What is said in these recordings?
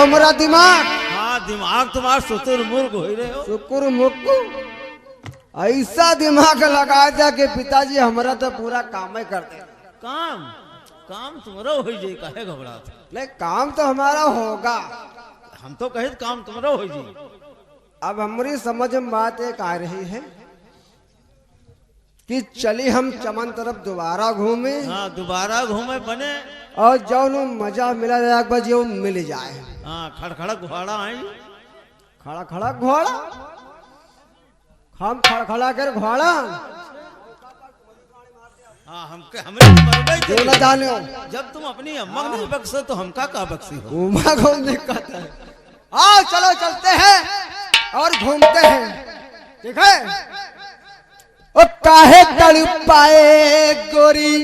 हमारा दिमाग। हाँ दिमाग तुम्हारा शुतुरमुर्ग हो रहे हो। शुक्र ऐसा दिमाग लगा दिया कि पिताजी हमारा तो पूरा काम ही करते। काम काम तुम्हारा हो जाए, काहे घबराते? नहीं काम तो हमारा होगा। हम तो कहे काम तुम्हारा हो जाए। अब हमारी समझ में बात एक आ रही है कि चली हम चमन तरफ दोबारा घूमे। हाँ दोबारा घूमे बने और जो मजा मिला जाए एक बार जो मिल जाए। हाँ खड़खड़ा घोड़ा आई। खड़ा खड़ा घोड़ा, हम खड़खड़ा कर घोड़ा। हाँ हमरे मरबे क्यों न जाने हो? जब तुम अपनी अम्मा को नहीं बख्शो तो हमका का बख्शी हो? उमा को दिक्कत है। आओ चलो चलते हैं और घूमते हैं, ठीक है? ओ काहे तड़पाए गोरी,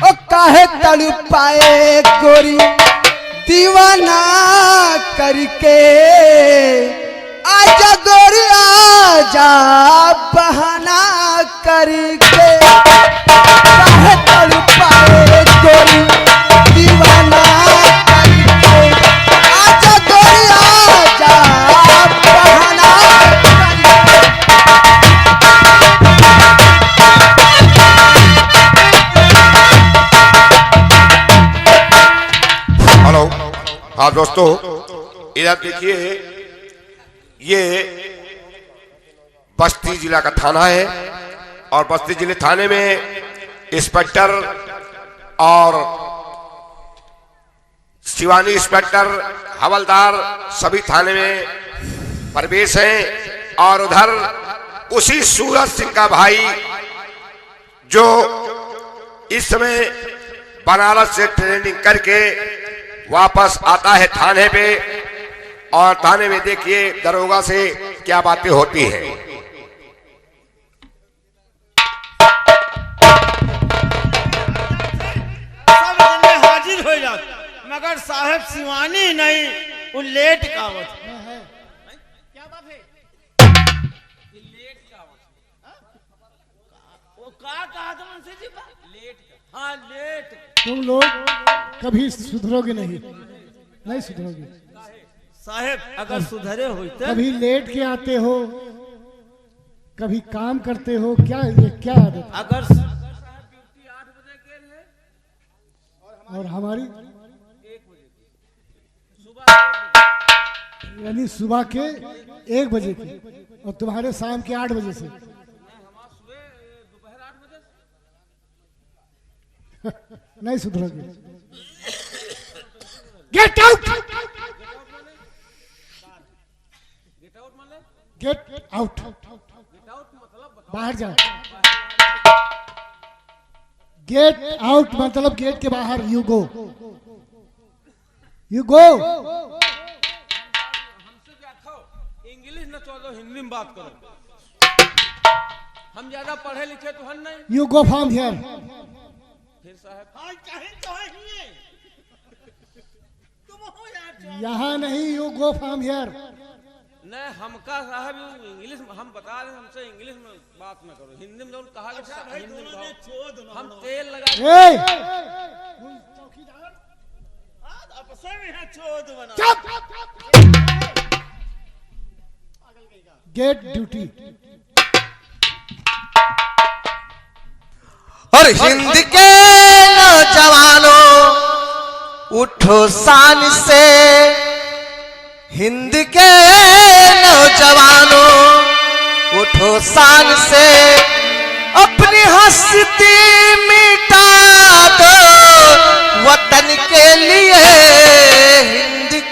ओ काहे तड़पाए गोरी दीवाना करके, आजा गोरी आजा बहाना करके, काहे तड़पाए गोरी दीवाना करके, आजा गोरी आजा बहाना करके। हेलो, हाँ दोस्तों इधर देखिए, ये बस्ती जिला का थाना है और बस्ती जिले थाने में इंस्पेक्टर और शिवानी इंस्पेक्टर हवलदार सभी थाने में प्रवेश हैं। और उधर उसी सूरज सिंह का भाई जो इस समय बनारस से ट्रेनिंग करके वापस आता है थाने पे, और थाने में देखिए दरोगा से क्या बातें होती हैं। सब जने हाजिर हो जात, मगर साहब शिवानी नहीं, वो लेट का आवत। क्या बात है? लेट का आवत। वो का कहा था मुंशी जी का? लेट का। हाँ लेट। तुम लोग कभी सुधरोगे नहीं सुधरोगे। साहेब अगर सुधरे होते, कभी लेट के आते हो, कभी काम करते हो, क्या ये क्या आदत? अगर और हमारी यानी सुबह के 1 बजे की, और तुम्हारे शाम के 8 बजे से। नहीं सुधरोगे। गेट आउट, गेट आउट, बाहर जाओ। गेट आउट मतलब गेट के बाहर। You go, you go. English न चलो, हिंदी में बात करो। हम ज्यादा पढ़े लिखे तो हम नहीं। You go from here. फिर साहब हाँ चाहिए तुम हो यार। यहाँ नहीं, यू गो फ्रॉम हियर। नहीं हमका साहब इंग्लिश हम बता रहे, हमसे इंग्लिश में बात न करो, हिंदी में जो कहा हिंदी में हम तेल लगा गेट ड्यूटी। और हिंद के नौजवानों उठो शान से, हिंद के नौजवानों उठो शान से, अपनी हस्ती मिटा दो वतन के लिए। हिंद के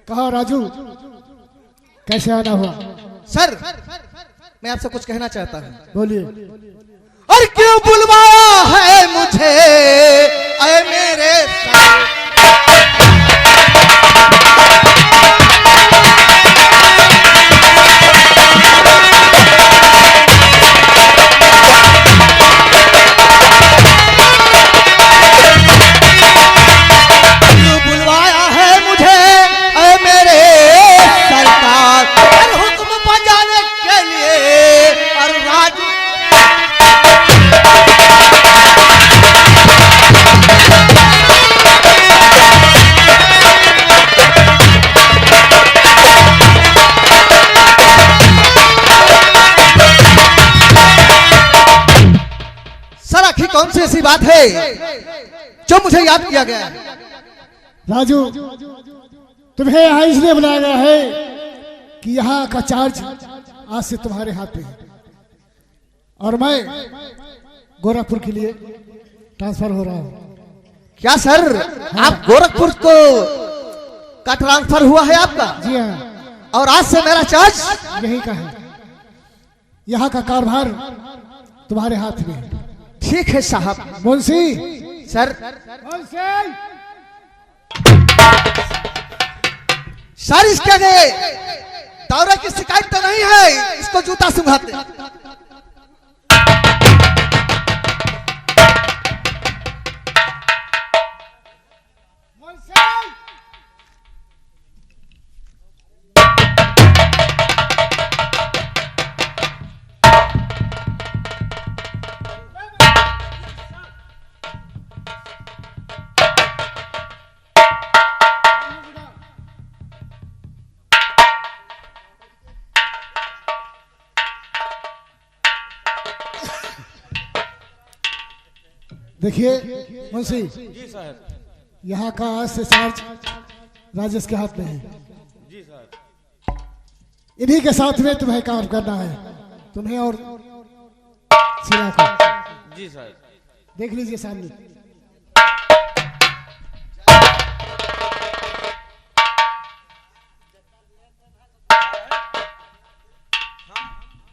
कहा राजू, कैसे आना हुआ? सर मैं आपसे कुछ कहना चाहता हूँ। बोलिए। और क्यों बुलवाया है मुझे ऐ मेरे साथ? कौन सी ऐसी बात है जो मुझे याद किया गया है? राजू, तुम्हें यहाँ इसलिए बुलाया गया है कि यहाँ का चार्ज आज से तुम्हारे हाथ में है और मैं गोरखपुर के लिए ट्रांसफर हो रहा हूँ। क्या सर, आप गोरखपुर को का ट्रांसफर हुआ है आपका? जी हाँ, और आज से मेरा चार्ज यही का है। यहाँ का कारभार तुम्हारे हाथ में है। ठीक है साहब। मुंशी सर, मुंशी, सर इसके दौरे की शिकायत तो नहीं है, इसको जूता सुंघाते। देखिए मुंशी, जी साहब। यहाँ का आज से चार्ज राजेश के हाथ में है। जी साहब। इन्हीं के साथ में तुम्हें काम करना है, तुम्हें और शीला को। जी साहब। देख लीजिए सामने।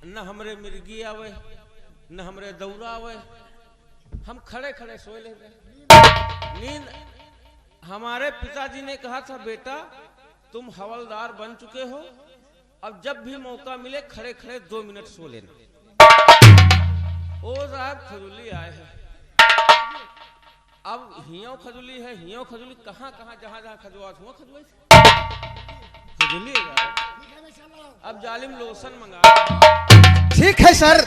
न हमरे मिर्गी आवे न हमरे दौरा आवे, हम खड़े खड़े सोए ले नींद। हमारे पिताजी ने कहा था, बेटा तुम हवलदार बन चुके हो, अब जब भी मौका मिले खड़े खड़े 2 मिनट सो लेना। ओ साहब खजूली आए हैं, अब हियो खजूली है, हियो खजूली कहाँ कहाँ जहाँ जहाँ खजवात हुआ खजूली अब जालिम लोशन मंगा। ठीक है सर,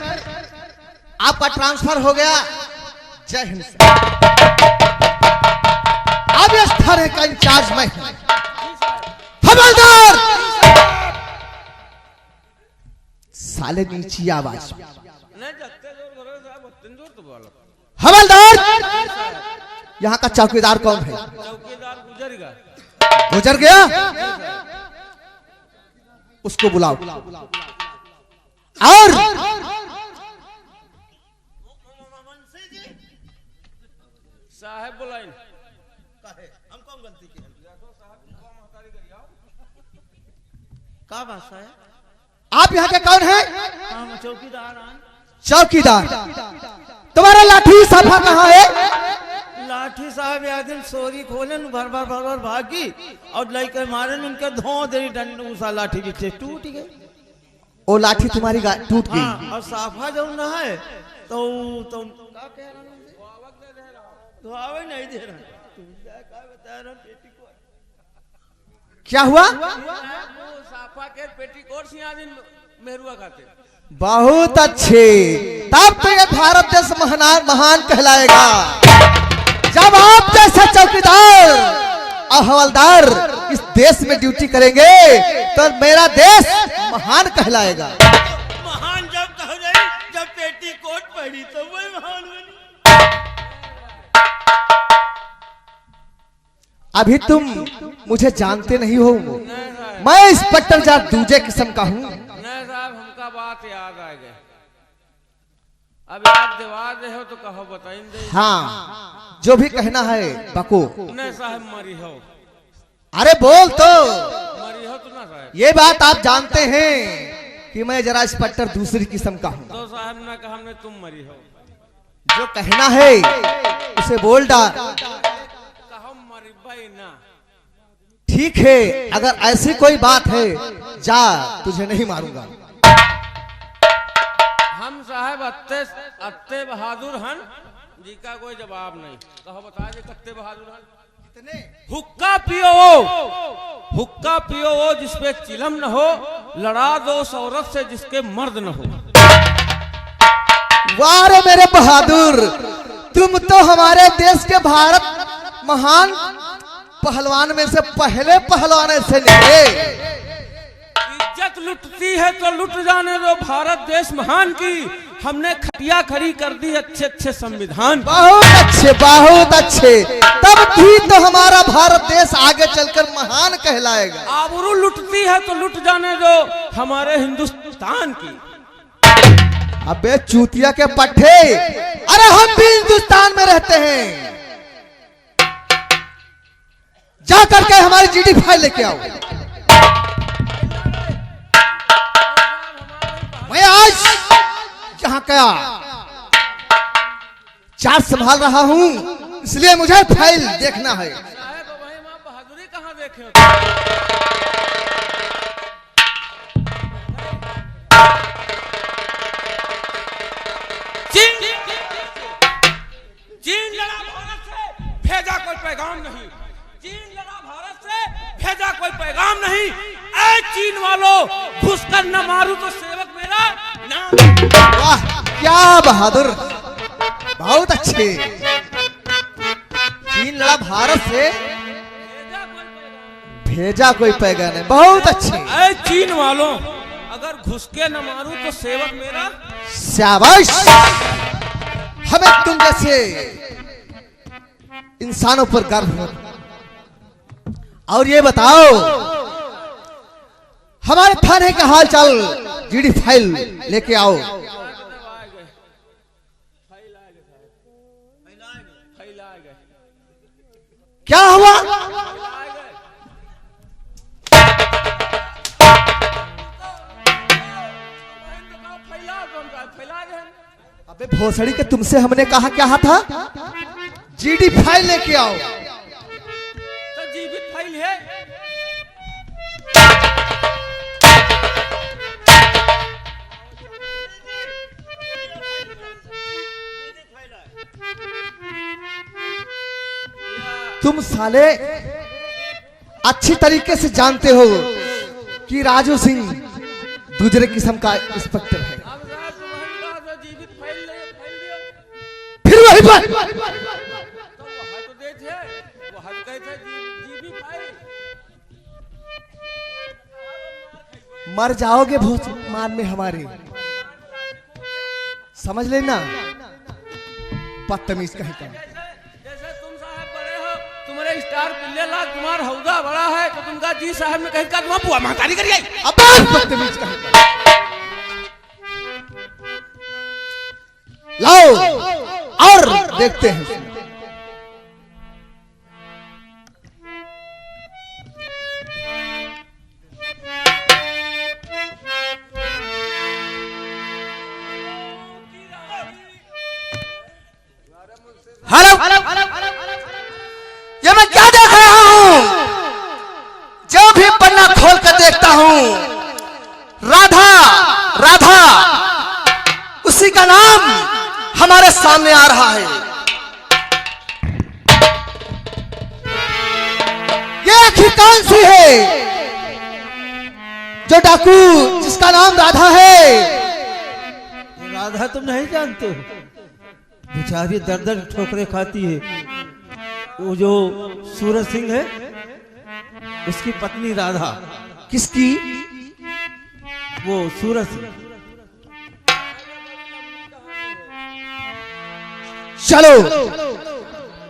आपका ट्रांसफर हो गया। जय हिंद सर। अब इस थाने का इंचार्ज मैं हूं। हवलदार! साले नीची आवाज। हवलदार! यहाँ का चौकीदार कौन है? चौकीदार गुजर गया। गुजर गया? उसको बुलाओ। और साहब बुलाइन। हम कौन गलती की? का बात है? आप यहाँ के कौन है? हम चौकीदार। चौकीदार। तुम्हारा लाठी साफा कहाँ है? लाठी साहब या दिन सोरी खोले भर भर भर भर भागी और लेकर मारे उनके धो दे डंडूसा लाठी पीछे टूट गई। वो लाठी तुम्हारी टूट गई। हाँ, और साफा जो न है तो क्या कह रहा धोआवे नहीं दे रहा। क्या हुआ? साफा के पेटीकोट सिया दिन मेहरुआ खाते। बहुत अच्छे, तब तो ये भारत देश महान कहलाएगा जब आप जैसे चौकीदार और हवलदार इस देश में ड्यूटी करेंगे तो मेरा देश महान कहलाएगा। महान जब कह गई, जब पेटीकोट पहनी तो वही महान बनी। अभी तुम मुझे जानते नहीं हो, मैं इंस्पेक्टर जा दूजे किस्म का हूँ। नहीं साहब, हमका बात याद आ गई। अब याद दिवा दे हो तो कहो बताइए। हाँ, जो भी कहना है बको। नहीं साहब मरी हो। अरे बोल तो। मरी हो तो ना साहब। ये बात आप जानते हैं कि मैं जरा इंस्पेक्टर दूसरी किस्म का हूँ। तो साहब ना कहा हमने तुम मरी हो। जो कहना है उसे बोल डाल। कहो मरी भाई ना। ठीक है, अगर ऐसी कोई बात है जा, तुझे नहीं मारूंगा। हम साहब अत्ते बहादुर हन जी का कोई जवाब नहीं। कहो बता दे कत्ते बहादुर हन। हुक्का पियो वो जिसपे चिलम न हो, लड़ा दो उस औरत से जिसके मर्द न हो। वाह रे मेरे बहादुर, तुम तो हमारे देश के भारत महान पहलवान में से पहले पहलवान से निकले। इज्जत ताकत लुटती है तो लुट जाने दो भारत देश महान की। हमने खटिया खड़ी कर दी अच्छे अच्छे संविधान की। बहुत अच्छे। तब भी तो हमारा भारत देश आगे चलकर महान कहलाएगा। आबरू लुटती है तो लुट जाने दो हमारे हिंदुस्तान की। अबे चूतिया के पट्टे, अरे हम भी हिंदुस्तान में रहते हैं। जा करके हमारी जीडी फाइल लेके आओ। मैं आज यहाँ का चार्ज संभाल रहा हूँ, इसलिए मुझे फाइल देखना है। साहब भाई मां बहादुरी कहाँ देखे हो? चीन लड़ा भारत से, भेजा कोई पैगाम नहीं। चीन लड़ा भारत से, भेजा कोई पैगाम नहीं। ऐ चीन वालों, घुसकर न मारू तो सेवक मेरा नाम। वाह क्या बहादुर, बहुत अच्छे। चीन लड़ा भारत से, भेजा कोई पैगाम नहीं, बहुत अच्छे। ऐ चीन वालों, अगर घुस के न मारू तो सेवक मेरा। शाबाश, हमें तुम जैसे इंसानों पर गर्व हो। और ये बताओ, हमारे थाने का हाल चाल, जीडी फाइल लेके आओ। क्या हुआ? अबे भोसड़ी के, तुमसे हमने कहा क्या था? जीडी फाइल लेके आओ। तो जीवित फाइल है। तुम साले अच्छी तरीके से जानते हो कि राजू सिंह दूसरे किस्म का इंस्पेक्टर है। अब साहब तुम्हारे जीवित फाइल ले, फाइल दियो। फिर वही पर तो वहाँ तो दे थे, वहाँ गए थे जीवित फाइल। मर जाओगे भूत मान में हमारे, समझ लेना। बदतमीज कहीं का। जैसे तुम साहब बड़े हो, तुम्हारे स्टार पिल्ले लाल, तुम्हारा हौदा बड़ा है, तो तुमका जी साहब ने कहीं का तुम्हारा बुआ महतारी कर गई। अब बदतमीज कहीं का। लाओ और देखते हैं। हेलो, ये मैं क्या देख रहा हूं? जो भी पन्ना खोल कर देखता हूं, राधा राधा उसी का नाम हमारे सामने आ रहा है। ये आखिर कौन सी है जो डाकू जिसका नाम राधा है? राधा तुम नहीं जानते हो? बेचारी दर दर ठोकरे खाती है। वो जो सूरज सिंह है, उसकी पत्नी राधा। किसकी? वो सूरज सिंह। चलो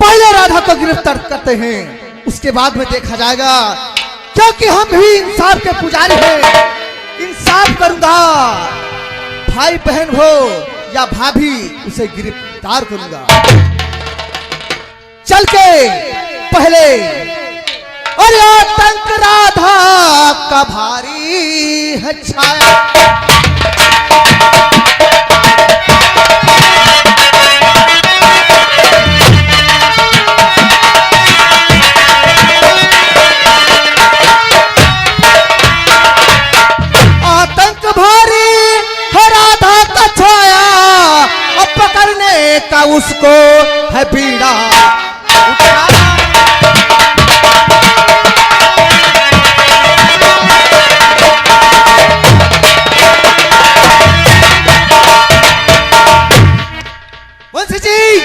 पहले राधा को गिरफ्तार करते हैं, उसके बाद में देखा जाएगा, क्योंकि हम भी इंसाफ के पुजारी हैं। इंसाफ करूंगा, भाई बहन हो या भाभी, उसे गिरफ्तार करूंगा। चल के पहले, अरे आतंक राधा का भारी है छाया। आतंक भारी है राधा का छाया, अब पकड़ने का उसको है बीड़ा उठाया। वंशी जी,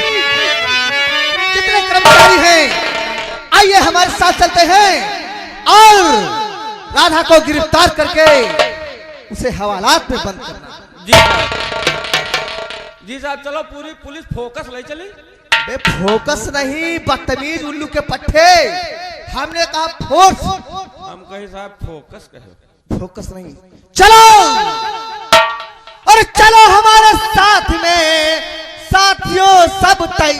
जितने कर्मचारी हैं, आइए हमारे साथ चलते हैं और राधा को गिरफ्तार करके उसे हवालात में बंद करना। जी साहब, जी साहब, चलो पूरी पुलिस फोकस ले चली। बे फोकस नहीं, बदतमीज उल्लू के पट्टे। हमने कहा फोर्स, हम कहे साहब फोकस कहे। फोकस नहीं। चलो और चलो हमारे साथ में साथियों, सब तय।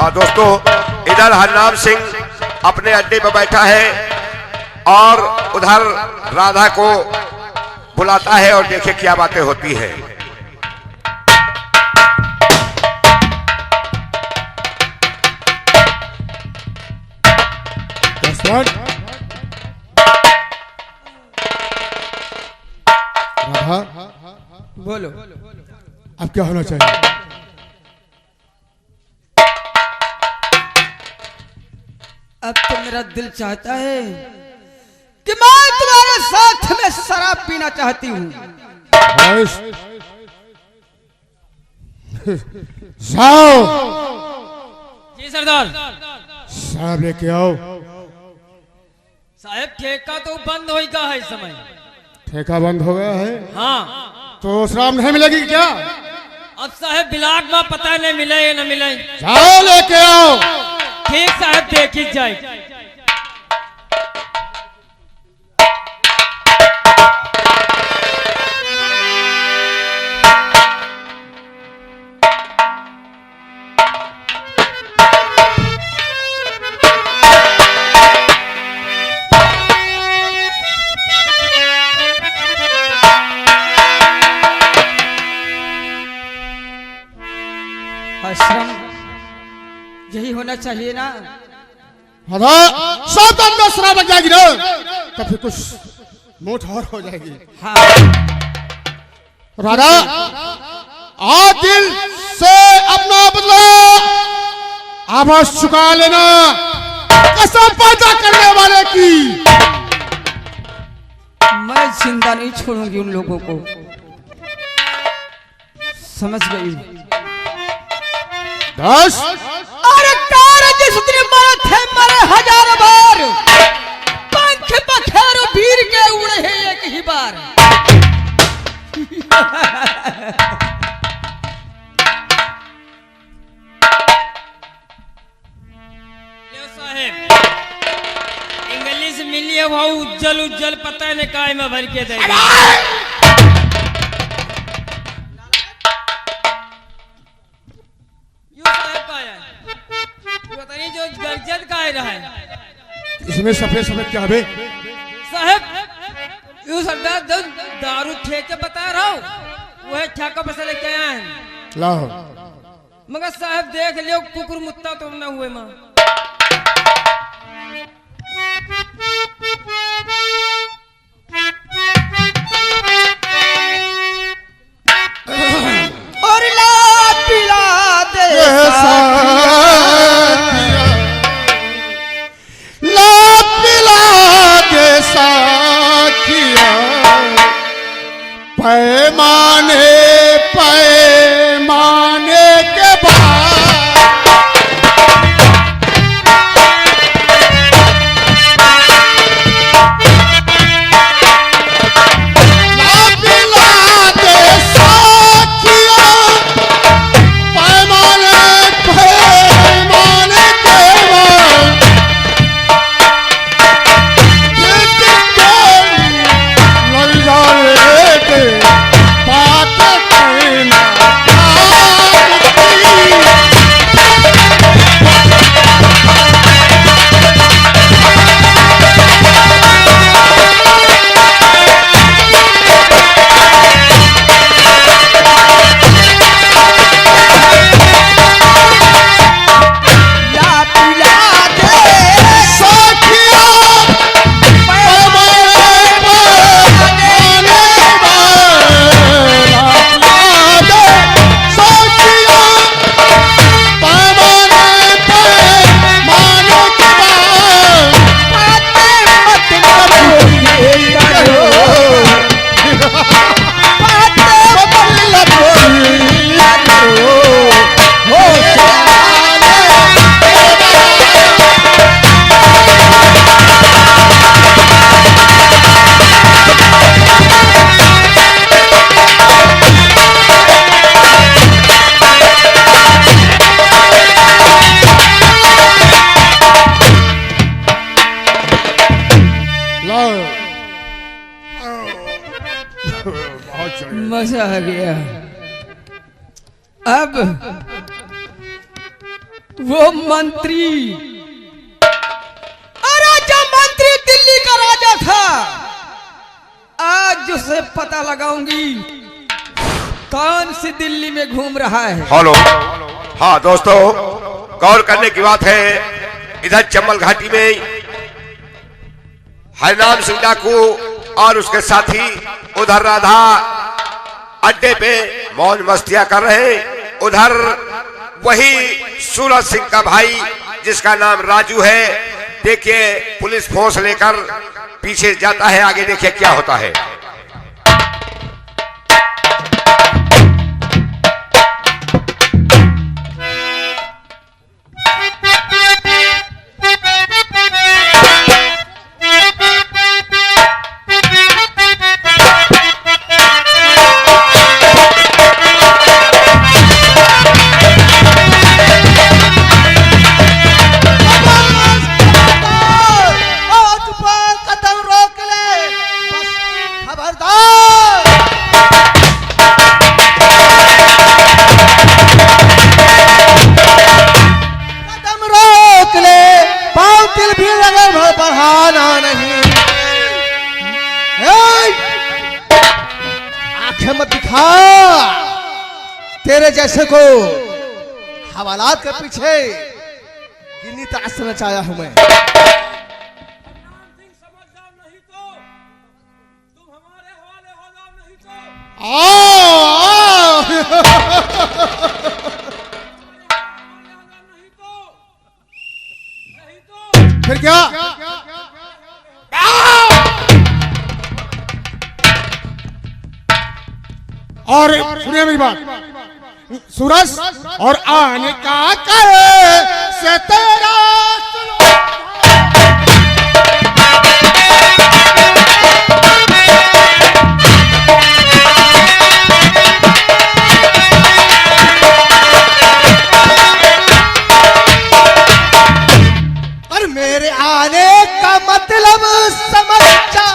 दोस्तों, इधर हरनाम सिंह अपने अड्डे पर बैठा है और उधर राधा को बुलाता है और देखे क्या बातें होती है। राधा, बोलो। अब क्या होना चाहिए? अब तो मेरा दिल चाहता है कि मैं तुम्हारे साथ में शराब पीना चाहती हूँ। जाओ, जी सरदार। शराब लेके आओ। साहब ठेका तो बंद हो गया है इस समय। ठेका बंद हो गया है हाँ, तो शराब नहीं मिलेगी क्या? अब साहब बिलाट में पता नहीं मिले या न मिले। जाओ लेके आओ। ठीक साहब, देखी जाए। आश्रम यही होना चाहिए ना। राधा, सावधान में शराब लग जाएगी ना, तो फिर कुछ मोट और हो जाएगी। हाँ, राधा, आज दिल से अपना बदला आवाज चुका लेना, कसम पैदा करने वाले की। मैं जिंदा नहीं छोड़ूंगी उन लोगों को, समझ गई। 10 अरे कार जिस दिन मरे थे मरे हजार बार, पंख बखेरो वीर के उड़े हैं एक ही बार। साहेब इंग्लिश मिलिए वो उज्जल उज्जल पता नहीं काय में भर के दे। जो गर्जन का रहा है इसमें सफेद सफेद क्या है? साहब यू सरदार दारू ठेके बता रहा हूँ, वह ठेका पैसा लेके आए हैं। लाओ। मगर साहब देख लियो कुकुर मुत्ता तो न हुए माँ। और ला पिला दे पैमाने पैमाने के बाद बहुत चढ़ गए। मजा आ गया। अब वो मंत्री, अरे जो मंत्री दिल्ली का राजा था, आज उसे पता लगाऊंगी कौन सी दिल्ली में घूम रहा है। हेलो, हाँ दोस्तों, गौर करने की बात है, इधर चंबल घाटी में हरिनाम सिंह डाकू और उसके साथी उधर राधा अड्डे पे मौज मस्तियां कर रहे हैं। उधर वही सूरज सिंह का भाई जिसका नाम राजू है, देखिए पुलिस फोर्स लेकर पीछे जाता है। आगे देखिए क्या होता है। तेरे जैसे को हवालात के पीछे गिन्नी तराश नचाया हूं मैं। समझदार नहीं तो तुम हमारे हवाले हो जाओ, नहीं तो नहीं तो फिर क्या? और सुनिए मेरी बात, सूरज और आने का करे से तेरा और मेरे आने का मतलब समझ जा।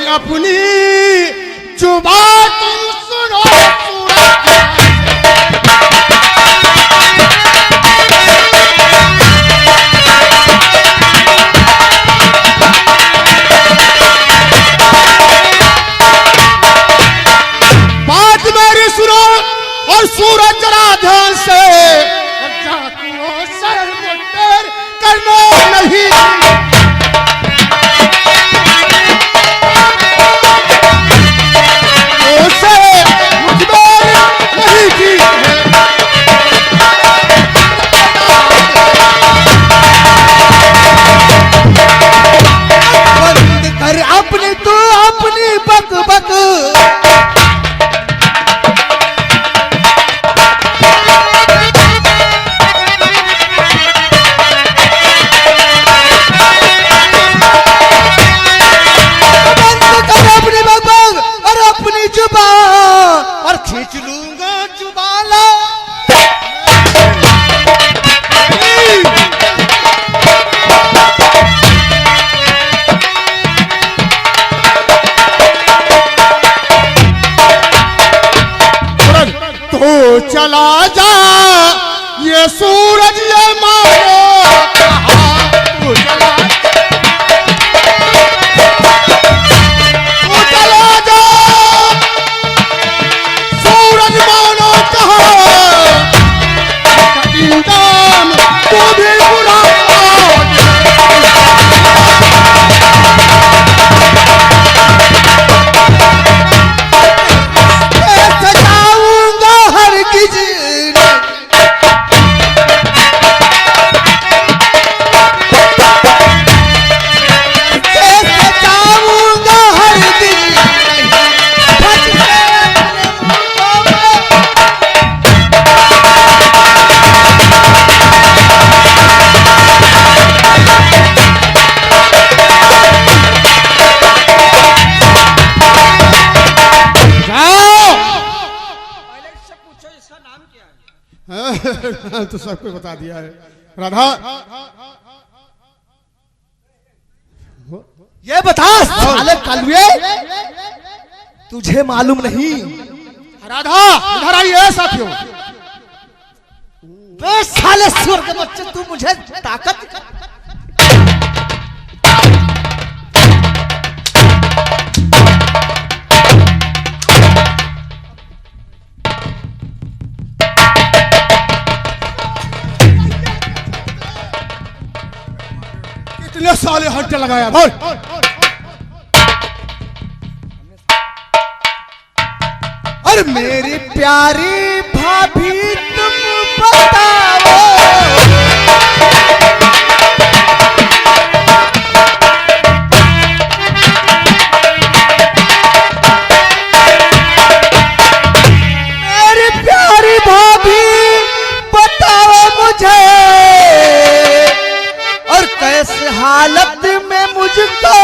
अपनी जुबान तुम सुनो बात मेरी सुनो और सूरज जरा ध्यान से, जाकुओं सर मुंडेर करना नहीं। अपनी तू अपनी बक बक बंद कर अपनी बक बक और अपनी जुबान और खींच लूंगा जुबान। तो चला जा ये सूरज ये मानो कहा, तू चला जा सूरज मानो कहा, इंदाम तू भी बुरा सजाऊंगा हर किसी तो सबको बता दिया है। राधा ये बता साले कलवे, तुझे मालूम नहीं? राधा इधर आइए साथियों। बे साले सुर के बच्चे, तू मुझे ताकत कितने साले हट्टे लगाया बोल। और मेरी प्यारी भाभी तुम बताओ, मेरी प्यारी भाभी बताओ मुझे, और कैसे हालत में मुझको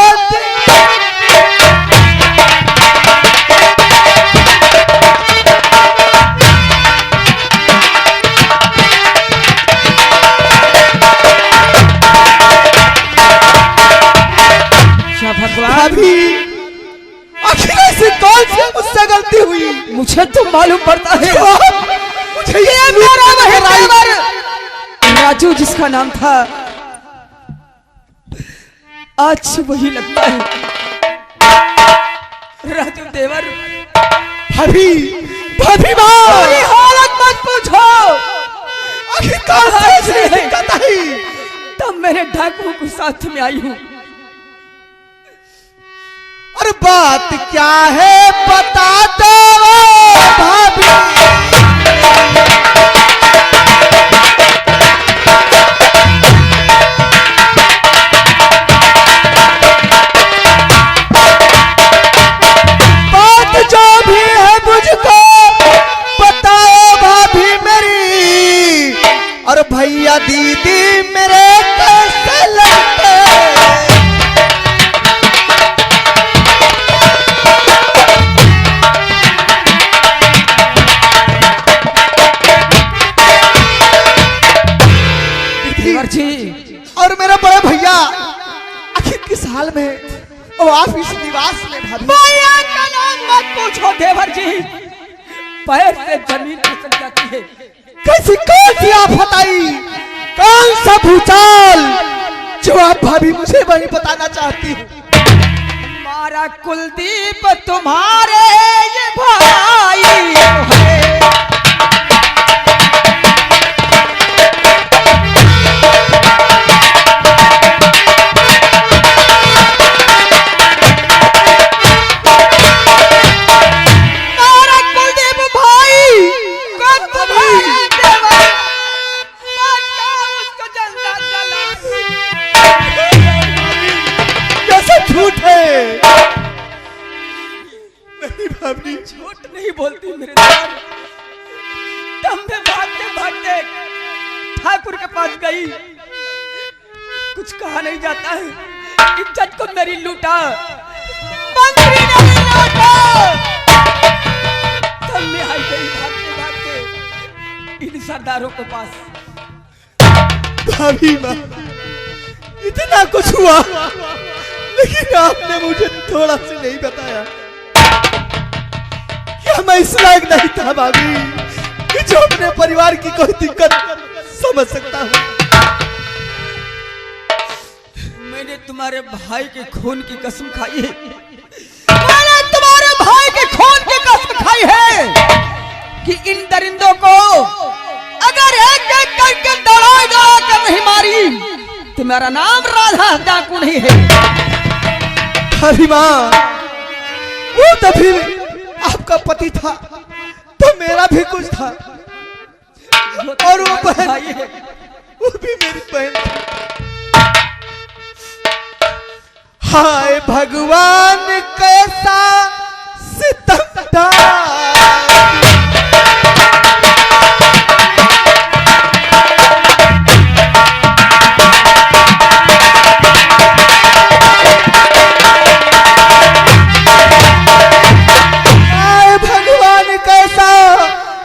भाभी, आखिर ऐसी कौन सी मुझसे गलती हुई? मुझे तो मालूम पड़ता है मुझे ये मेरा महराइवर राजू जिसका नाम था, आज वही लगता है राजू देवर। भाभी, भाभी माँ, मेरी हालत मत पूछो। आखिर कौन सी दिक्कत आई? तब मेरे डाकुओं को साथ में आई हूँ। और बात क्या है बता दो भाभी। बात जो भी है मुझको बताओ भाभी मेरी, और भैया दीदी मेरे कैसे लगते? और मेरा बड़ा भैया आखिर किस हाल में और आप इस निवास में? भाभी भैया का नाम मत पूछो देवर जी, पैर से जमीन खिसक जाती है। कैसी कौन सी आफत आई, कौन सा भूचाल जो आप भाभी मुझे वही बताना चाहती हूँ? हमारा कुलदीप तुम्हारे ये भाई है। झूठ है नहीं भाभी, झूठ नहीं बोलती मेरे देवर। तब मैं भागते भागते ठाकुर के पास गई, कुछ कहा नहीं जाता है, इज्जत को मेरी लूटा, मंत्री ने लूटा। तब मैं आई गई भागते भागते इन सरदारों के पास। भाभी माँ, इतना कुछ हुआ लेकिन आपने मुझे थोड़ा सा नहीं बताया। क्या मैं इस लायक नहीं था भाभी कि जो अपने परिवार की कोई दिक्कत समझ सकता हूँ? मैंने तुम्हारे भाई के खून की कसम खाई है, मैंने तुम्हारे भाई के खून की कसम खाई है कि इन दरिंदों को अगर एक एक करके दौड़ा कर नहीं मारी तो मेरा नाम राधा डाकू नहीं है। भाभी माँ, वो तो फिर आपका पति था तो मेरा भी कुछ था, और वो बहन, वो भी मेरी बहन थी। हाय भगवान कैसा सितम डाला।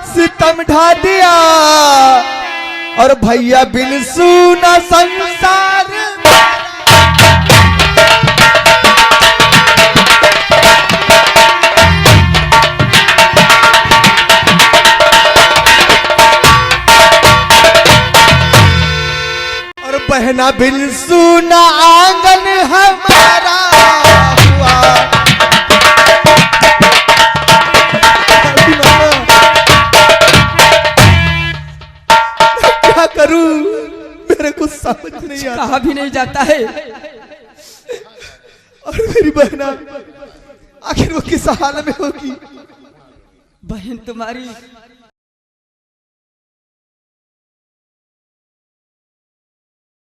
सितम ढा दिया भैया बिन सुना संसार और बहना बिन सुना आंगन हमारा हुआ। क्या करूं, मेरे को समझ नहीं आता। कहा भी नहीं जाता है। और मेरी बहना आखिर वो किस हाल में होगी? बहन तुम्हारी